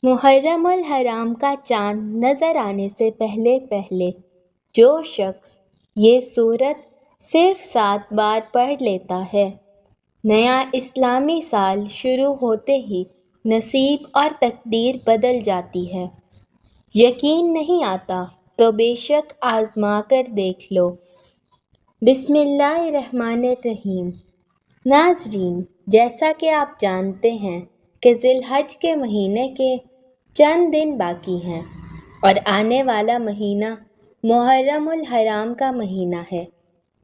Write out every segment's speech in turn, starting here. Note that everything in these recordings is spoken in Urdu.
محرم الحرام کا چاند نظر آنے سے پہلے پہلے جو شخص یہ سورت صرف 7 بار پڑھ لیتا ہے، نیا اسلامی سال شروع ہوتے ہی نصیب اور تقدیر بدل جاتی ہے۔ یقین نہیں آتا تو بے شک آزما کر دیکھ لو۔ بسم اللہ الرحمن الرحیم۔ ناظرین، جیسا کہ آپ جانتے ہیں کہ ذی الحج کے مہینے کے چند دن باقی ہیں اور آنے والا مہینہ محرم الحرام کا مہینہ ہے،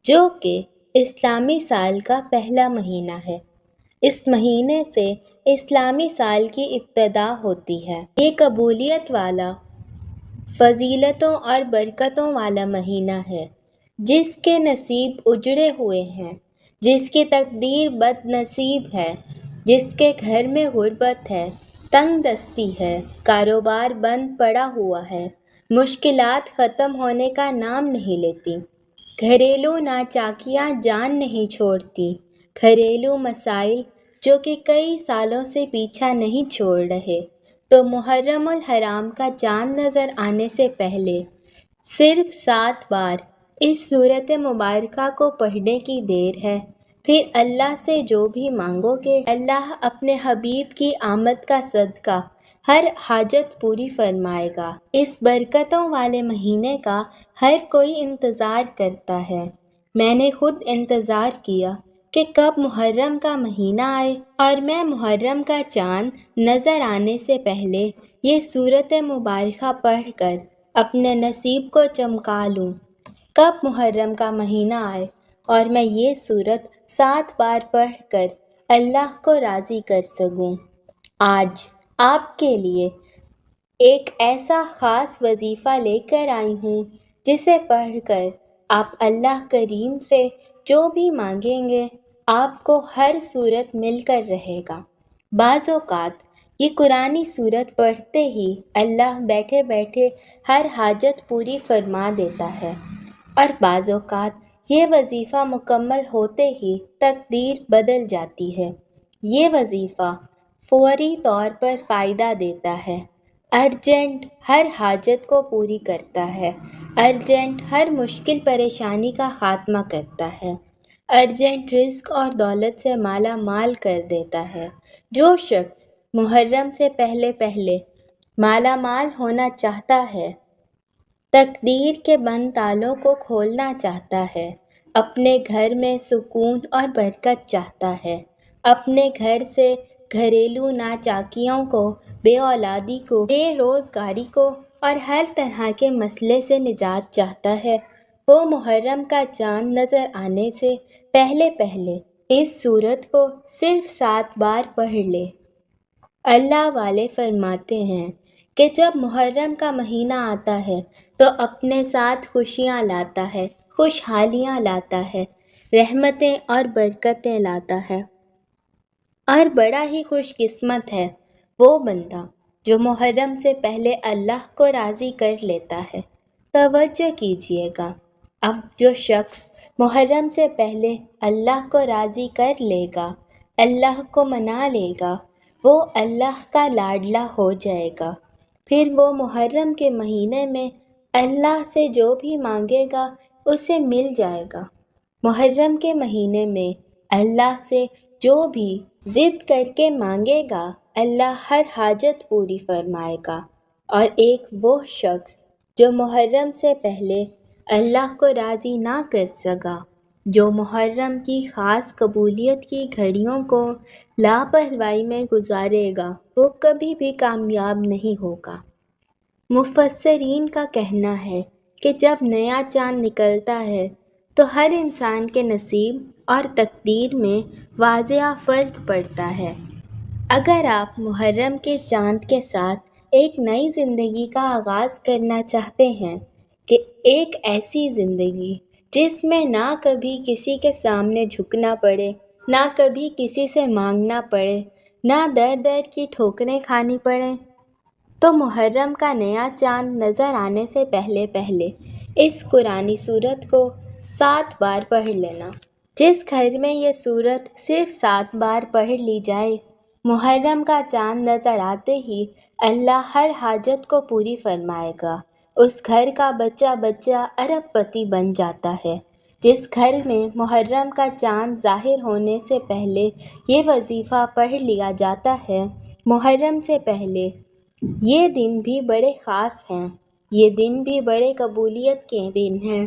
جو کہ اسلامی سال کا پہلا مہینہ ہے۔ اس مہینے سے اسلامی سال کی ابتدا ہوتی ہے۔ یہ قبولیت والا، فضیلتوں اور برکتوں والا مہینہ ہے، جس کے نصیب اجڑے ہوئے ہیں، جس کی تقدیر بد نصیب ہے، جس کے گھر میں غربت ہے، تنگ دستی ہے، کاروبار بند پڑا ہوا ہے، مشکلات ختم ہونے کا نام نہیں لیتی، گھریلو ناچاکیاں جان نہیں چھوڑتی، گھریلو مسائل جو کہ کئی سالوں سے پیچھا نہیں چھوڑ رہے، تو محرم الحرام کا چاند نظر آنے سے پہلے صرف 7 بار اس سورت مبارکہ کو پڑھنے کی دیر ہے۔ پھر اللہ سے جو بھی مانگو گے، اللہ اپنے حبیب کی آمد کا صدقہ ہر حاجت پوری فرمائے گا۔ اس برکتوں والے مہینے کا ہر کوئی انتظار کرتا ہے۔ میں نے خود انتظار کیا کہ کب محرم کا مہینہ آئے اور میں محرم کا چاند نظر آنے سے پہلے یہ سورت مبارکہ پڑھ کر اپنے نصیب کو چمکا لوں۔ کب محرم کا مہینہ آئے اور میں یہ سورت 7 بار پڑھ کر اللہ کو راضی کر سکوں۔ آج آپ کے لیے ایک ایسا خاص وظیفہ لے کر آئی ہوں جسے پڑھ کر آپ اللہ کریم سے جو بھی مانگیں گے، آپ کو ہر صورت مل کر رہے گا۔ بعض اوقات یہ قرآنی صورت پڑھتے ہی اللہ بیٹھے بیٹھے ہر حاجت پوری فرما دیتا ہے، اور بعض اوقات یہ وظیفہ مکمل ہوتے ہی تقدیر بدل جاتی ہے۔ یہ وظیفہ فوری طور پر فائدہ دیتا ہے، ارجنٹ ہر حاجت کو پوری کرتا ہے، ارجنٹ ہر مشکل پریشانی کا خاتمہ کرتا ہے، ارجنٹ رزق اور دولت سے مالا مال کر دیتا ہے۔ جو شخص محرم سے پہلے پہلے مالا مال ہونا چاہتا ہے، تقدیر کے بند تالوں کو کھولنا چاہتا ہے، اپنے گھر میں سکون اور برکت چاہتا ہے، اپنے گھر سے گھریلو ناچاکیوں کو، بے اولادی کو، بے روزگاری کو اور ہر طرح کے مسئلے سے نجات چاہتا ہے، وہ محرم کا چاند نظر آنے سے پہلے پہلے اس سورت کو صرف 7 بار پڑھ لے۔ اللہ والے فرماتے ہیں کہ جب محرم کا مہینہ آتا ہے تو اپنے ساتھ خوشیاں لاتا ہے، خوشحالیاں لاتا ہے، رحمتیں اور برکتیں لاتا ہے، اور بڑا ہی خوش قسمت ہے وہ بندہ جو محرم سے پہلے اللہ کو راضی کر لیتا ہے۔ توجہ کیجیے گا، اب جو شخص محرم سے پہلے اللہ کو راضی کر لے گا، اللہ کو منا لے گا، وہ اللہ کا لاڈلا ہو جائے گا۔ پھر وہ محرم کے مہینے میں اللہ سے جو بھی مانگے گا اسے مل جائے گا۔ محرم کے مہینے میں اللہ سے جو بھی ضد کر کے مانگے گا، اللہ ہر حاجت پوری فرمائے گا۔ اور ایک وہ شخص جو محرم سے پہلے اللہ کو راضی نہ کر سکا، جو محرم کی خاص قبولیت کی گھڑیوں کو لاپرواہی میں گزارے گا، وہ کبھی بھی کامیاب نہیں ہوگا۔ مفسرین کا کہنا ہے کہ جب نیا چاند نکلتا ہے تو ہر انسان کے نصیب اور تقدیر میں واضح فرق پڑتا ہے۔ اگر آپ محرم کے چاند کے ساتھ ایک نئی زندگی کا آغاز کرنا چاہتے ہیں، کہ ایک ایسی زندگی جس میں نہ کبھی کسی کے سامنے جھکنا پڑے، نہ کبھی کسی سے مانگنا پڑے، نہ در در کی ٹھوکریں کھانی پڑیں، تو محرم کا نیا چاند نظر آنے سے پہلے پہلے اس قرآنی سورت کو 7 بار پڑھ لینا۔ جس گھر میں یہ سورت صرف 7 بار پڑھ لی جائے، محرم کا چاند نظر آتے ہی اللہ ہر حاجت کو پوری فرمائے گا۔ اس گھر کا بچہ بچہ ارب پتی بن جاتا ہے۔ جس گھر میں محرم کا چاند ظاہر ہونے سے پہلے یہ وظیفہ پڑھ لیا جاتا ہے، محرم سے پہلے یہ دن بھی بڑے خاص ہیں، یہ دن بھی بڑے قبولیت کے دن ہیں،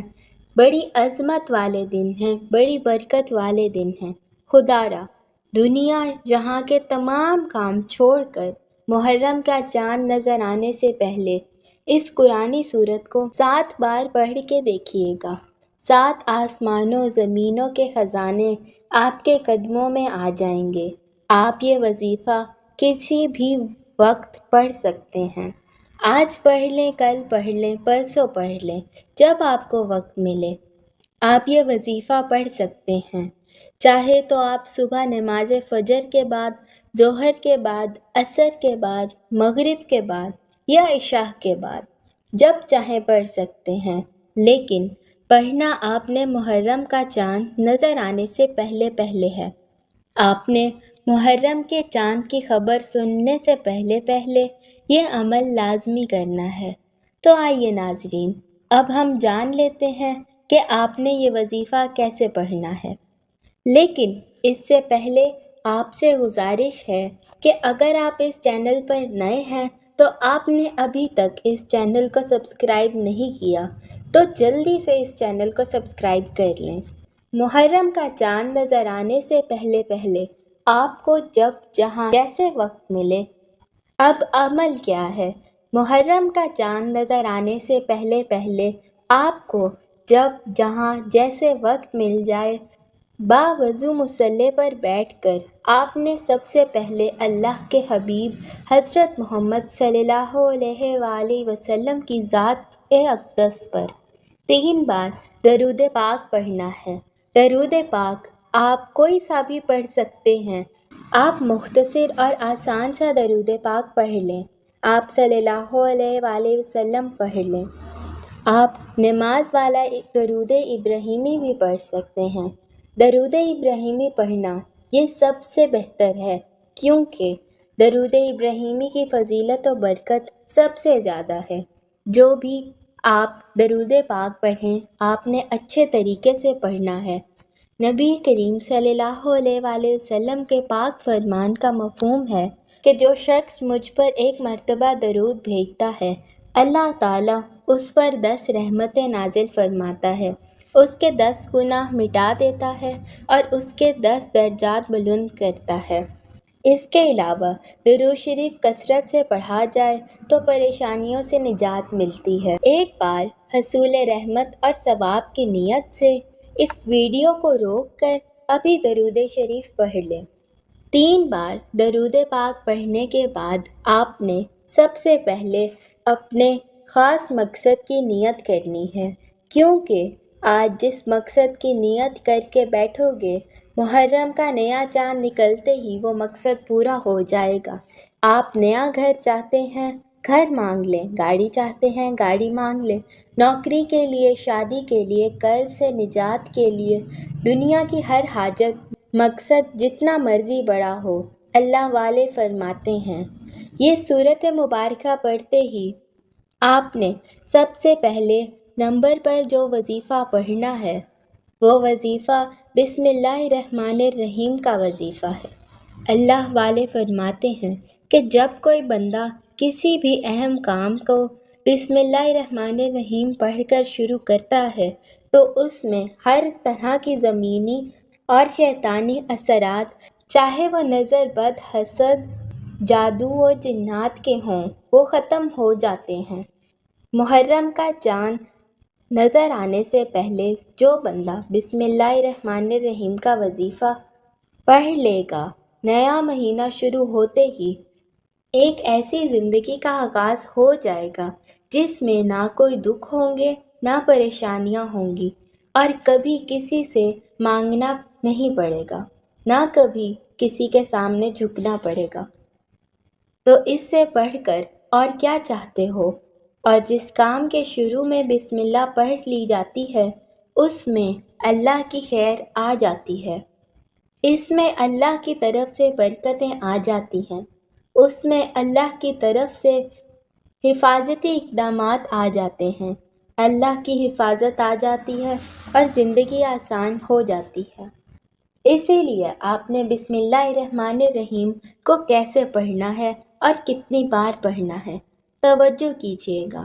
بڑی عظمت والے دن ہیں، بڑی برکت والے دن ہیں۔ خدا را دنیا جہاں کے تمام کام چھوڑ کر محرم کا چاند نظر آنے سے پہلے اس قرآنی سورت کو 7 بار پڑھ کے دیکھیے گا۔ 7 آسمانوں زمینوں کے خزانے آپ کے قدموں میں آ جائیں گے۔ آپ یہ وظیفہ کسی بھی وقت پڑھ سکتے ہیں، آج پڑھ لیں، کل پڑھ لیں، پرسوں پڑھ لیں، جب آپ کو وقت ملے آپ یہ وظیفہ پڑھ سکتے ہیں۔ چاہے تو آپ صبح نماز فجر کے بعد، ظہر کے بعد، عصر کے بعد، مغرب کے بعد یا عشاء کے بعد، جب چاہیں پڑھ سکتے ہیں، لیکن پڑھنا آپ نے محرم کا چاند نظر آنے سے پہلے پہلے ہے۔ آپ نے محرم کے چاند کی خبر سننے سے پہلے پہلے یہ عمل لازمی کرنا ہے۔ تو آئیے ناظرین، اب ہم جان لیتے ہیں کہ آپ نے یہ وظیفہ کیسے پڑھنا ہے۔ لیکن اس سے پہلے آپ سے گزارش ہے کہ اگر آپ اس چینل پر نئے ہیں تو آپ نے ابھی تک اس چینل کو سبسکرائب نہیں کیا تو جلدی سے اس چینل کو سبسکرائب کر لیں۔ محرم کا چاند نظر آنے سے پہلے پہلے آپ کو جب جہاں جیسے وقت ملے، اب عمل کیا ہے؟ محرم کا چاند نظر آنے سے پہلے پہلے آپ کو جب جہاں جیسے وقت مل جائے، باوضو مصلی پر بیٹھ کر آپ نے سب سے پہلے اللہ کے حبیب حضرت محمد صلی اللہ علیہ وآلہ وسلم کی ذات اقدس پر 3 بار درود پاک پڑھنا ہے۔ درود پاک آپ کوئی سا بھی پڑھ سکتے ہیں، آپ مختصر اور آسان سا درود پاک پڑھ لیں، آپ صلی اللہ علیہ وآلہ وسلم پڑھ لیں۔ آپ نماز والا درود ابراہیمی بھی پڑھ سکتے ہیں۔ درود ابراہیمی پڑھنا یہ سب سے بہتر ہے، کیونکہ درود ابراہیمی کی فضیلت و برکت سب سے زیادہ ہے۔ جو بھی آپ درود پاک پڑھیں، آپ نے اچھے طریقے سے پڑھنا ہے۔ نبی کریم صلی اللہ علیہ وآلہ وسلم کے پاک فرمان کا مفہوم ہے کہ جو شخص مجھ پر 1 مرتبہ درود بھیجتا ہے، اللہ تعالیٰ اس پر 10 رحمتیں نازل فرماتا ہے، اس کے 10 گناہ مٹا دیتا ہے اور اس کے 10 درجات بلند کرتا ہے۔ اس کے علاوہ درود شریف کثرت سے پڑھا جائے تو پریشانیوں سے نجات ملتی ہے۔ ایک بار حصول رحمت اور ثواب کی نیت سے اس ویڈیو کو روک کر ابھی درود شریف پڑھ لیں۔ 3 بار درود پاک پڑھنے کے بعد آپ نے سب سے پہلے اپنے خاص مقصد کی نیت کرنی ہے، کیونکہ آج جس مقصد کی نیت کر کے بیٹھو گے، محرم کا نیا چاند نکلتے ہی وہ مقصد پورا ہو جائے گا۔ آپ نیا گھر چاہتے ہیں، گھر مانگ لیں، گاڑی چاہتے ہیں، گاڑی مانگ لیں، نوکری کے لیے، شادی کے لیے، قرض سے نجات کے لیے، دنیا کی ہر حاجت، مقصد جتنا مرضی بڑا ہو، اللہ والے فرماتے ہیں یہ سورت مبارکہ پڑھتے ہی آپ نے سب سے پہلے نمبر پر جو وظیفہ پڑھنا ہے وہ وظیفہ بسم اللہ الرحمن الرحیم کا وظیفہ ہے۔ اللہ والے فرماتے ہیں کہ جب کوئی بندہ کسی بھی اہم کام کو بسم اللہ الرحمن الرحیم پڑھ کر شروع کرتا ہے تو اس میں ہر طرح کی زمینی اور شیطانی اثرات، چاہے وہ نظر بد، حسد، جادو و جنات کے ہوں، وہ ختم ہو جاتے ہیں۔ محرم کا چاند نظر آنے سے پہلے جو بندہ بسم اللہ الرحمن الرحیم کا وظیفہ پڑھ لے گا، نیا مہینہ شروع ہوتے ہی ایک ایسی زندگی کا آغاز ہو جائے گا جس میں نہ کوئی دکھ ہوں گے، نہ پریشانیاں ہوں گی، اور کبھی کسی سے مانگنا نہیں پڑے گا، نہ کبھی کسی کے سامنے جھکنا پڑے گا۔ تو اس سے پڑھ کر اور کیا چاہتے ہو؟ اور جس کام کے شروع میں بسم اللہ پڑھ لی جاتی ہے اس میں اللہ کی خیر آ جاتی ہے، اس میں اللہ کی طرف سے برکتیں آ جاتی ہیں۔ اس میں اللہ کی طرف سے حفاظتی اقدامات آ جاتے ہیں، اللہ کی حفاظت آ جاتی ہے اور زندگی آسان ہو جاتی ہے۔ اسی لیے آپ نے بسم اللہ الرحمن الرحیم کو کیسے پڑھنا ہے اور کتنی بار پڑھنا ہے، توجہ کیجیے گا۔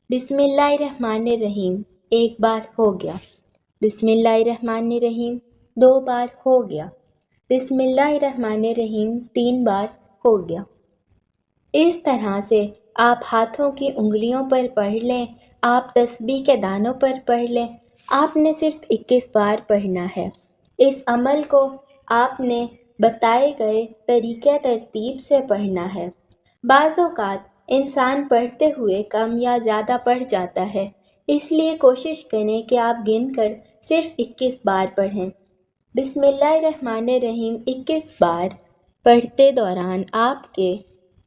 بسم اللہ الرحمن الرحیم ایک بار ہو گیا، بسم اللہ الرحمن الرحیم 2 بار ہو گیا، بسم اللہ الرحمن الرحیم 3 بار ہو گیا۔ اس طرح سے آپ ہاتھوں کی انگلیوں پر پڑھ لیں، آپ تسبیح کے دانوں پر پڑھ لیں، آپ نے صرف 21 بار پڑھنا ہے۔ اس عمل کو آپ نے بتائے گئے طریقہ ترتیب سے پڑھنا ہے۔ بعض اوقات انسان پڑھتے ہوئے کم یا زیادہ پڑھ جاتا ہے، اس لیے کوشش کریں کہ آپ گن کر صرف 21 بار پڑھیں۔ بسم اللہ الرحمن الرحیم 21 بار پڑھتے دوران آپ کے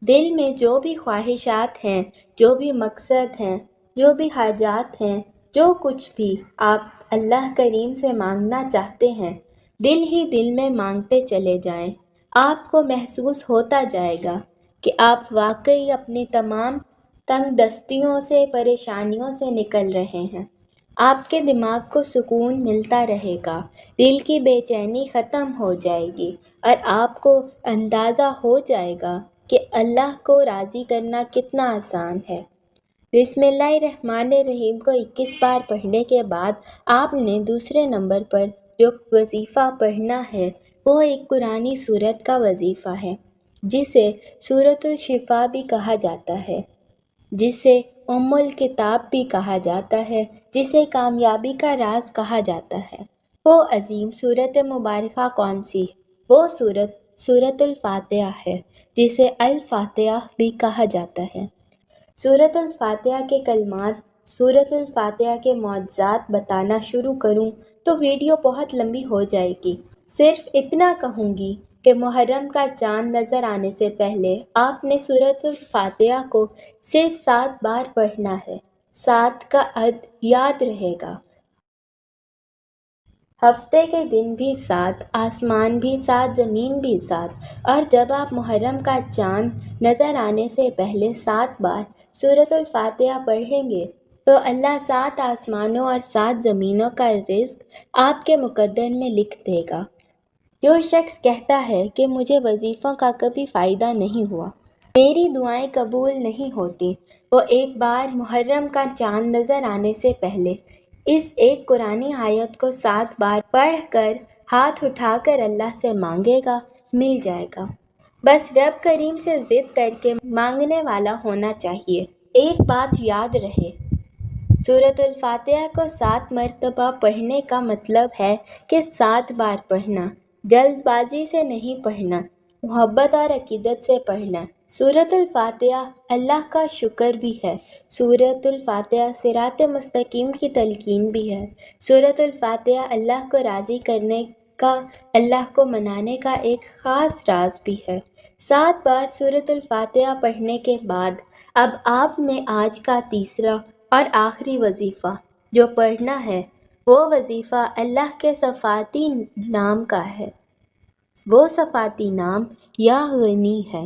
دل میں جو بھی خواہشات ہیں، جو بھی مقصد ہیں، جو بھی حاجات ہیں، جو کچھ بھی آپ اللہ کریم سے مانگنا چاہتے ہیں، دل ہی دل میں مانگتے چلے جائیں۔ آپ کو محسوس ہوتا جائے گا کہ آپ واقعی اپنی تمام تنگ دستیوں سے، پریشانیوں سے نکل رہے ہیں۔ آپ کے دماغ کو سکون ملتا رہے گا، دل کی بے چینی ختم ہو جائے گی اور آپ کو اندازہ ہو جائے گا کہ اللہ کو راضی کرنا کتنا آسان ہے۔ بسم اللہ الرحمن الرحیم کو 21 بار پڑھنے کے بعد آپ نے دوسرے نمبر پر جو وظیفہ پڑھنا ہے وہ ایک قرآنی سورت کا وظیفہ ہے، جسے سورۃ الشفاء بھی کہا جاتا ہے، جسے الکتاب بھی کہا جاتا ہے، جسے کامیابی کا راز کہا جاتا ہے۔ وہ عظیم سورت مبارکہ کون سی ہے؟ وہ سورۃ الفاتحہ ہے، جسے الفاتحہ بھی کہا جاتا ہے۔ سورۃ الفاتحہ کے کلمات، سورۃ الفاتحہ کے معجزات بتانا شروع کروں تو ویڈیو بہت لمبی ہو جائے گی۔ صرف اتنا کہوں گی کہ محرم کا چاند نظر آنے سے پہلے آپ نے سورۃ الفاتحہ کو صرف 7 بار پڑھنا ہے۔ 7 کا عدد یاد رہے گا۔ ہفتے کے دن بھی 7، آسمان بھی 7، زمین بھی 7، اور جب آپ محرم کا چاند نظر آنے سے پہلے 7 بار سورۃ الفاتحہ پڑھیں گے تو اللہ 7 آسمانوں اور 7 زمینوں کا رزق آپ کے مقدر میں لکھ دے گا۔ جو شخص کہتا ہے کہ مجھے وظیفوں کا کبھی فائدہ نہیں ہوا، میری دعائیں قبول نہیں ہوتی، وہ ایک بار محرم کا چاند نظر آنے سے پہلے اس ایک قرآنی آیت کو 7 بار پڑھ کر ہاتھ اٹھا کر اللہ سے مانگے گا، مل جائے گا۔ بس رب کریم سے ضد کر کے مانگنے والا ہونا چاہیے۔ ایک بات یاد رہے، سورۃ الفاتحہ کو 7 مرتبہ پڑھنے کا مطلب ہے کہ 7 بار پڑھنا، جلد بازی سے نہیں پڑھنا، محبت اور عقیدت سے پڑھنا۔ سورۃ الفاتحہ اللہ کا شکر بھی ہے، سورۃ الفاتحہ صراط مستقیم کی تلقین بھی ہے، سورۃ الفاتحہ اللہ کو راضی کرنے کا، اللہ کو منانے کا ایک خاص راز بھی ہے۔ 7 بار سورۃ الفاتحہ پڑھنے کے بعد اب آپ نے آج کا تیسرا اور آخری وظیفہ جو پڑھنا ہے، وہ وظیفہ اللہ کے صفاتی نام کا ہے۔ وہ صفاتی نام یا غنی ہے،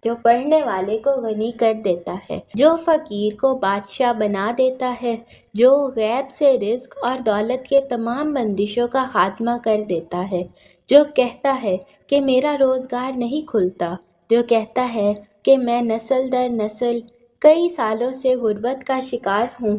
جو پڑھنے والے کو غنی کر دیتا ہے، جو فقیر کو بادشاہ بنا دیتا ہے، جو غیب سے رزق اور دولت کے تمام بندشوں کا خاتمہ کر دیتا ہے، جو کہتا ہے کہ میرا روزگار نہیں کھلتا، جو کہتا ہے کہ میں نسل در نسل کئی سالوں سے غربت کا شکار ہوں،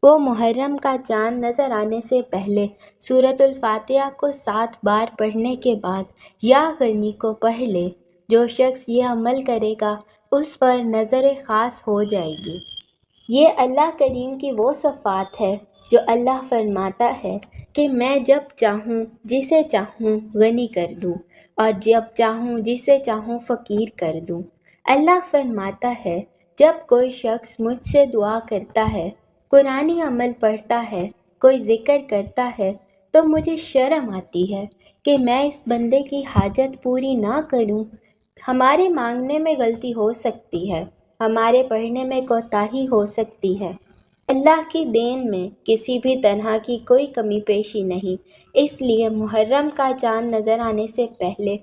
وہ محرم کا چاند نظر آنے سے پہلے سورۃ الفاتحہ کو 7 بار پڑھنے کے بعد یا غنی کو پڑھ لے۔ جو شخص یہ عمل کرے گا اس پر نظر خاص ہو جائے گی۔ یہ اللہ کریم کی وہ صفات ہے جو اللہ فرماتا ہے کہ میں جب چاہوں جسے چاہوں غنی کر دوں اور جب چاہوں جسے چاہوں فقیر کر دوں۔ اللہ فرماتا ہے جب کوئی شخص مجھ سے دعا کرتا ہے، قرآنی عمل پڑھتا ہے، کوئی ذکر کرتا ہے تو مجھے شرم آتی ہے کہ میں اس بندے کی حاجت پوری نہ کروں۔ ہمارے مانگنے میں غلطی ہو سکتی ہے، ہمارے پڑھنے میں کوتاہی ہو سکتی ہے، اللہ کی دین میں کسی بھی طرح کی کوئی کمی پیشی نہیں، اس لیے محرم کا چاند نظر آنے سے پہلے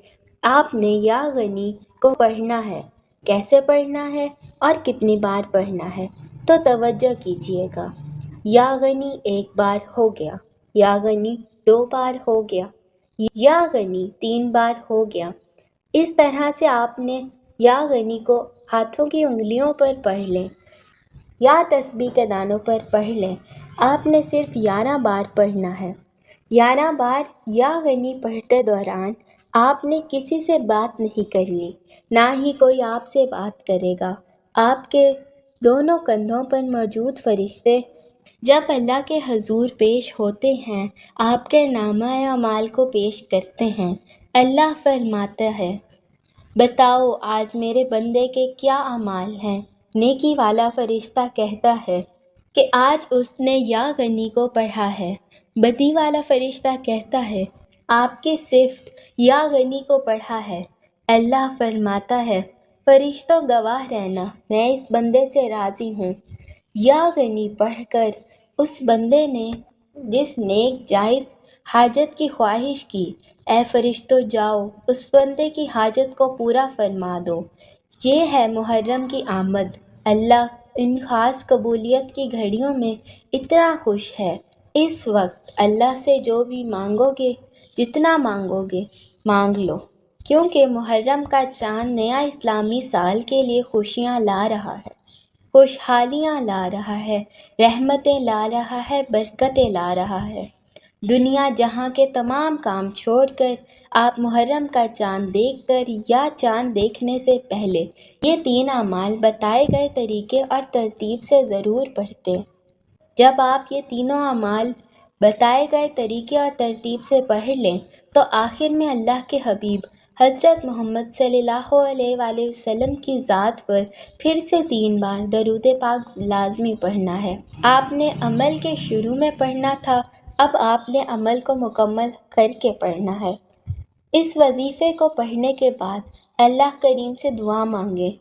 آپ نے یا غنی کو پڑھنا ہے۔ کیسے پڑھنا ہے اور کتنی بار پڑھنا ہے، تو توجہ کیجیے گا۔ یا غنی ایک بار ہو گیا، یا غنی 2 بار ہو گیا، یا غنی 3 بار ہو گیا۔ اس طرح سے آپ نے یا غنی کو ہاتھوں کی انگلیوں پر پڑھ لیں یا تسبیح کے دانوں پر پڑھ لیں۔ آپ نے صرف 11 بار پڑھنا ہے۔ 11 بار یا غنی پڑھتے دوران آپ نے کسی سے بات نہیں کرنی، نہ ہی کوئی آپ سے بات کرے گا۔ آپ کے دونوں کندھوں پر موجود فرشتے جب اللہ کے حضور پیش ہوتے ہیں، آپ کے نامہ اعمال کو پیش کرتے ہیں۔ اللہ فرماتا ہے، بتاؤ آج میرے بندے کے کیا اعمال ہیں؟ نیکی والا فرشتہ کہتا ہے کہ آج اس نے یا غنی کو پڑھا ہے۔ بدی والا فرشتہ کہتا ہے، آپ کی صفت یا غنی کو پڑھا ہے۔ اللہ فرماتا ہے، فرشتوں گواہ رہنا، میں اس بندے سے راضی ہوں۔ یا غنی پڑھ کر اس بندے نے جس نیک جائز حاجت کی خواہش کی، اے فرشتوں جاؤ اس بندے کی حاجت کو پورا فرما دو۔ یہ ہے محرم کی آمد۔ اللہ ان خاص قبولیت کی گھڑیوں میں اتنا خوش ہے۔ اس وقت اللہ سے جو بھی مانگو گے، جتنا مانگو گے مانگ لو، کیونکہ محرم کا چاند نیا اسلامی سال کے لیے خوشیاں لا رہا ہے، خوشحالیاں لا رہا ہے، رحمتیں لا رہا ہے، برکتیں لا رہا ہے۔ دنیا جہاں کے تمام کام چھوڑ کر آپ محرم کا چاند دیکھ کر یا چاند دیکھنے سے پہلے یہ 3 اعمال بتائے گئے طریقے اور ترتیب سے ضرور پڑھتے۔ جب آپ یہ تینوں اعمال بتائے گئے طریقے اور ترتیب سے پڑھ لیں تو آخر میں اللہ کے حبیب حضرت محمد صلی اللہ علیہ وآلہ وسلم کی ذات پر پھر سے 3 بار درود پاک لازمی پڑھنا ہے۔ آپ نے عمل کے شروع میں پڑھنا تھا، اب آپ نے عمل کو مکمل کر کے پڑھنا ہے۔ اس وظیفے کو پڑھنے کے بعد اللہ کریم سے دعا مانگیں۔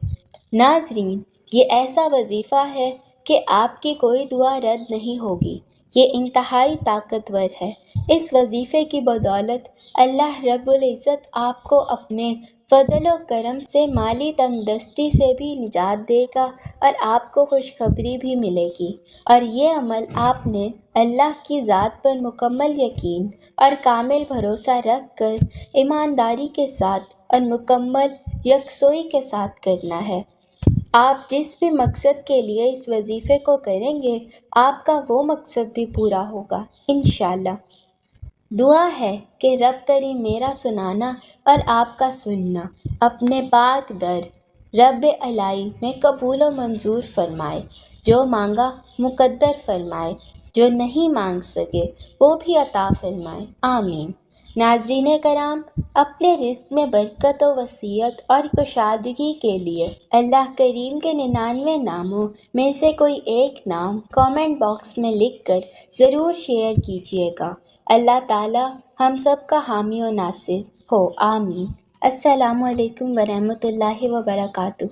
ناظرین، یہ ایسا وظیفہ ہے کہ آپ کی کوئی دعا رد نہیں ہوگی۔ یہ انتہائی طاقتور ہے۔ اس وظیفے کی بدولت اللہ رب العزت آپ کو اپنے فضل و کرم سے مالی تنگ دستی سے بھی نجات دے گا اور آپ کو خوشخبری بھی ملے گی۔ اور یہ عمل آپ نے اللہ کی ذات پر مکمل یقین اور کامل بھروسہ رکھ کر ایمانداری کے ساتھ اور مکمل یکسوئی کے ساتھ کرنا ہے۔ آپ جس بھی مقصد کے لیے اس وظیفے کو کریں گے، آپ کا وہ مقصد بھی پورا ہوگا انشاءاللہ۔ دعا ہے کہ رب کریم میرا سنانا اور آپ کا سننا اپنے پاک در رب الہی میں قبول و منظور فرمائے۔ جو مانگا مقدر فرمائے، جو نہیں مانگ سکے وہ بھی عطا فرمائے، آمین۔ ناظرین کرام، اپنے رزق میں برکت و وسعت اور کشادگی کے لیے اللہ کریم کے 99 ناموں میں سے کوئی ایک نام کامنٹ باکس میں لکھ کر ضرور شیئر کیجیے گا۔ اللہ تعالی ہم سب کا حامی و ناصر ہو، آمین۔ السلام علیکم ورحمۃ اللہ وبرکاتہ۔